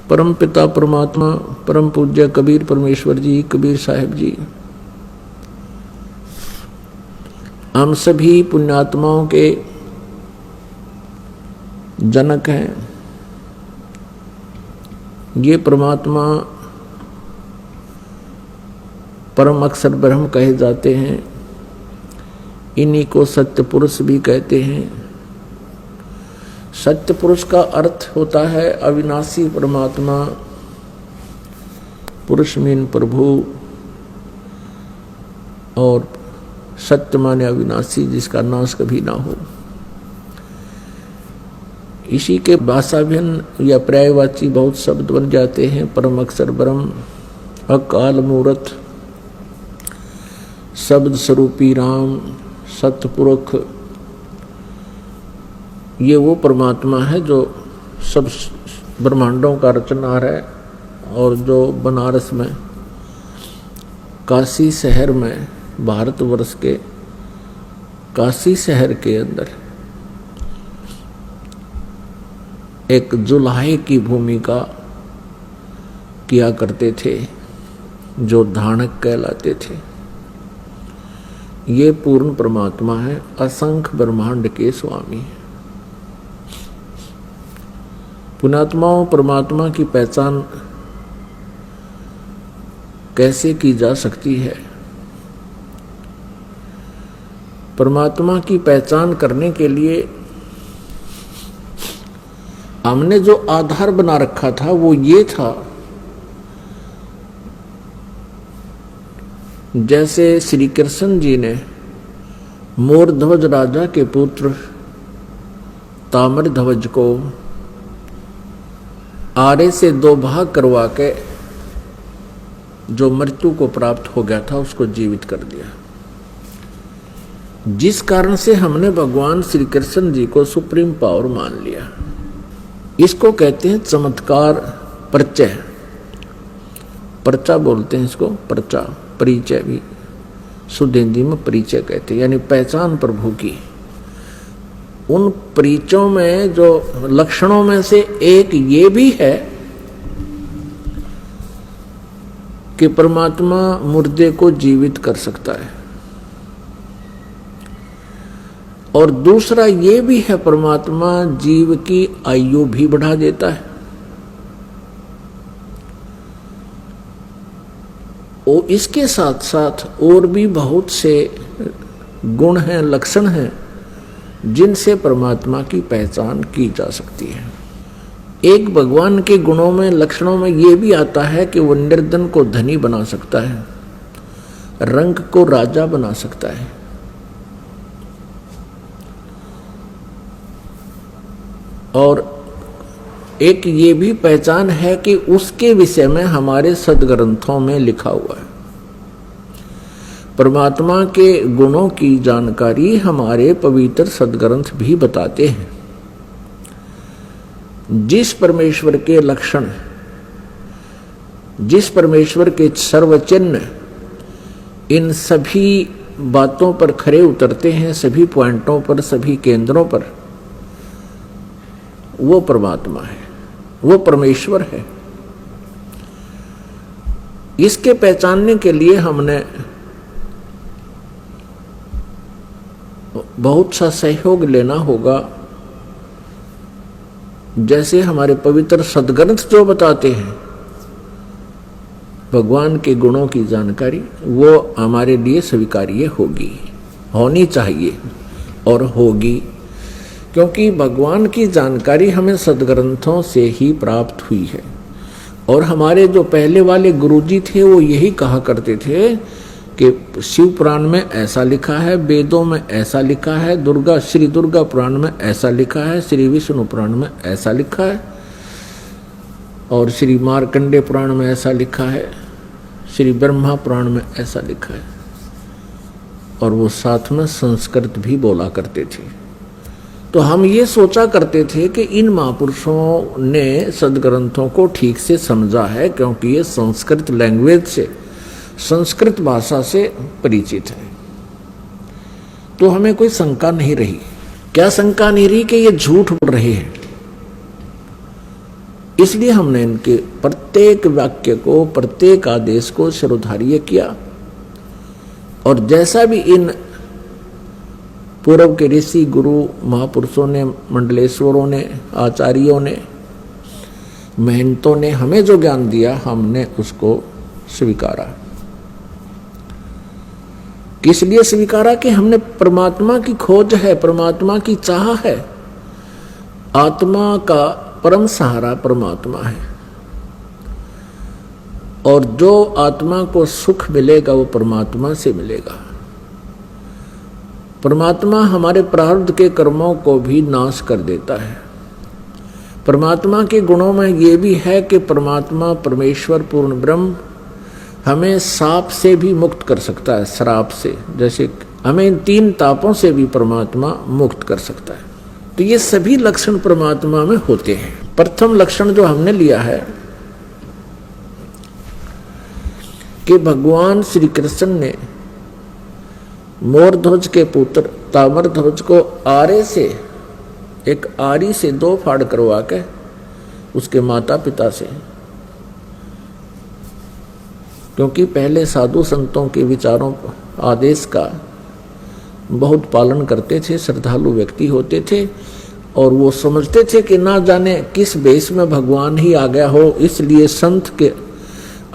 परम पिता परमात्मा परम पूज्य कबीर परमेश्वर जी, कबीर साहिब जी, हम सभी पुण्यात्माओं के जनक हैं। ये परमात्मा परम अक्षर ब्रह्म कहे जाते हैं। इन्हीं को सत्य पुरुष भी कहते हैं। सत्य पुरुष का अर्थ होता है अविनाशी परमात्मा, पुरुष मीन प्रभु, और सत्य माने अविनाशी जिसका नाश कभी ना हो। इसी के भाषाभिन्न या पर्यायवाची बहुत शब्द बन जाते हैं। परम अक्षर ब्रह्म, अकाल मूर्त, शब्द स्वरूपी राम, सतपुरुष। ये वो परमात्मा है जो सब ब्रह्मांडों का रचनहार है और जो बनारस में काशी शहर में, भारतवर्ष के काशी शहर के अंदर एक जुलाहे की भूमिका किया करते थे, जो धानक कहलाते थे। ये पूर्ण परमात्मा है, असंख्य ब्रह्मांड के स्वामी। पुण्यात्माओं, परमात्मा की पहचान कैसे की जा सकती है? परमात्मा की पहचान करने के लिए हमने जो आधार बना रखा था वो ये था, जैसे श्री कृष्ण जी ने मोरध्वज राजा के पुत्र ताम्रध्वज को आरे से दो भाग करवा के जो मृत्यु को प्राप्त हो गया था उसको जीवित कर दिया। जिस कारण से हमने भगवान श्री कृष्ण जी को सुप्रीम पावर मान लिया। इसको कहते हैं चमत्कार परिचय। पर्चा बोलते हैं इसको, पर्चा, परिचय भी शुद्ध हिंदी में परिचय कहते हैं, यानी पहचान प्रभु की। उन परिचयों में जो लक्षणों में से एक ये भी है कि परमात्मा मुर्दे को जीवित कर सकता है, और दूसरा ये भी है परमात्मा जीव की आयु भी बढ़ा देता है। और इसके साथ साथ और भी बहुत से गुण हैं, लक्षण हैं, जिनसे परमात्मा की पहचान की जा सकती है। एक भगवान के गुणों में, लक्षणों में ये भी आता है कि वो निर्धन को धनी बना सकता है, रंग को राजा बना सकता है, और एक ये भी पहचान है कि उसके विषय में हमारे सदग्रंथों में लिखा हुआ है। परमात्मा के गुणों की जानकारी हमारे पवित्र सदग्रंथ भी बताते हैं। जिस परमेश्वर के लक्षण, जिस परमेश्वर के सर्वचिन्ह इन सभी बातों पर खरे उतरते हैं, सभी पॉइंटों पर, सभी केंद्रों पर, वो परमात्मा है, वो परमेश्वर है। इसके पहचानने के लिए हमने बहुत सा सहयोग लेना होगा। जैसे हमारे पवित्र सदग्रंथ जो बताते हैं भगवान के गुणों की जानकारी, वो हमारे लिए स्वीकार्य होगी, होनी चाहिए और होगी, क्योंकि भगवान की जानकारी हमें सदग्रंथों से ही प्राप्त हुई है। और हमारे जो पहले वाले गुरुजी थे वो यही कहा करते थे कि शिव पुराण में ऐसा लिखा है, वेदों में ऐसा लिखा है, श्री दुर्गा पुराण में ऐसा लिखा है, श्री विष्णु पुराण में ऐसा लिखा है, और श्री मार्कंडे पुराण में ऐसा लिखा है, श्री ब्रह्मा पुराण में ऐसा लिखा है। और वो साथ में संस्कृत भी बोला करते थे। तो हम ये सोचा करते थे कि इन महापुरुषों ने सदग्रंथों को ठीक से समझा है, क्योंकि ये संस्कृत लैंग्वेज से, संस्कृत भाषा से परिचित है। तो हमें कोई शंका नहीं रही। क्या शंका नहीं रही कि ये झूठ बोल रहे हैं? इसलिए हमने इनके प्रत्येक वाक्य को, प्रत्येक आदेश को शिरोधार्य किया। और जैसा भी इन पूर्व के ऋषि गुरु महापुरुषों ने, मंडलेश्वरों ने, आचार्यों ने, महंतों ने हमें जो ज्ञान दिया, हमने उसको स्वीकारा। किस लिए स्वीकारा? कि हमने परमात्मा की खोज है, परमात्मा की चाह है। आत्मा का परम सहारा परमात्मा है, और जो आत्मा को सुख मिलेगा वो परमात्मा से मिलेगा। परमात्मा हमारे प्रारब्ध के कर्मों को भी नाश कर देता है। परमात्मा के गुणों में ये भी है कि परमात्मा परमेश्वर पूर्ण ब्रह्म हमें साप से भी मुक्त कर सकता है, श्राप से। जैसे हमें इन 3 तापों से भी परमात्मा मुक्त कर सकता है। तो ये सभी लक्षण परमात्मा में होते हैं। प्रथम लक्षण जो हमने लिया है कि भगवान श्री कृष्ण ने मोरध्वज के पुत्र ताम्रध्वज को आरे से, एक आरी से 2 फाड़ करवा के उसके माता पिता से, क्योंकि पहले साधु संतों के विचारों आदेश का बहुत पालन करते थे, श्रद्धालु व्यक्ति होते थे, और वो समझते थे कि ना जाने किस वेश में भगवान ही आ गया हो, इसलिए संत के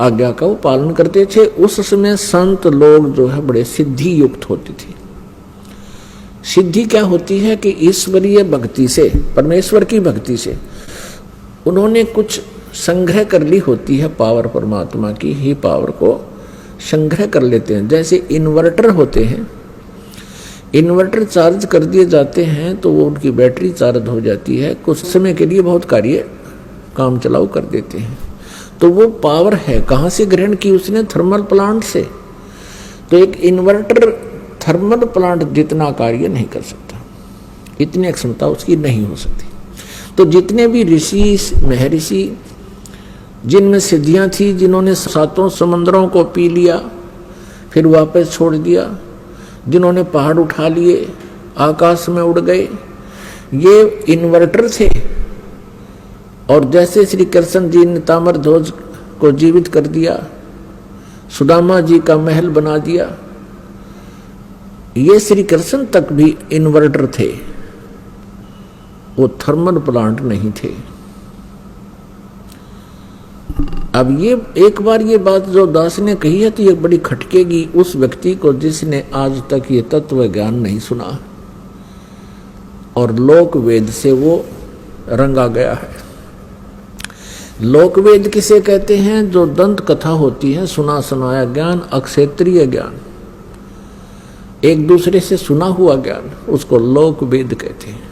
आज्ञा का वो पालन करते थे। उस समय संत लोग जो है बड़े सिद्धि युक्त होते थे। सिद्धि क्या होती है? कि ईश्वरीय भक्ति से, परमेश्वर की भक्ति से उन्होंने कुछ संग्रह कर ली होती है, पावर परमात्मा की ही पावर को संग्रह कर लेते हैं। जैसे इन्वर्टर होते हैं, इन्वर्टर चार्ज कर दिए जाते हैं तो वो उनकी बैटरी चार्ज हो जाती है, कुछ समय के लिए बहुत कार्य काम चलाऊ कर देते हैं। तो वो पावर है कहाँ से ग्रहण की? उसने थर्मल प्लांट से। तो एक इन्वर्टर थर्मल प्लांट जितना कार्य नहीं कर सकता, इतनी क्षमता उसकी नहीं हो सकती। तो जितने भी ऋषि महर्षि जिनमें सिद्धियां थी, जिन्होंने 7 समंदरों को पी लिया फिर वापस छोड़ दिया, जिन्होंने पहाड़ उठा लिए, आकाश में उड़ गए, ये इन्वर्टर थे। और जैसे श्री कृष्ण जी ने ताम्रध्वज को जीवित कर दिया, सुदामा जी का महल बना दिया, ये श्री कृष्ण तक भी इन्वर्टर थे, वो थर्मल प्लांट नहीं थे। अब ये एक बार ये बात जो दास ने कही है तो ये बड़ी खटकेगी उस व्यक्ति को जिसने आज तक ये तत्व ज्ञान नहीं सुना और लोक वेद से वो रंगा गया है। लोक वेद किसे कहते हैं? जो दंत कथा होती है, सुना सुनाया ज्ञान, अक्षेत्रीय ज्ञान, एक दूसरे से सुना हुआ ज्ञान, उसको लोक वेद कहते हैं।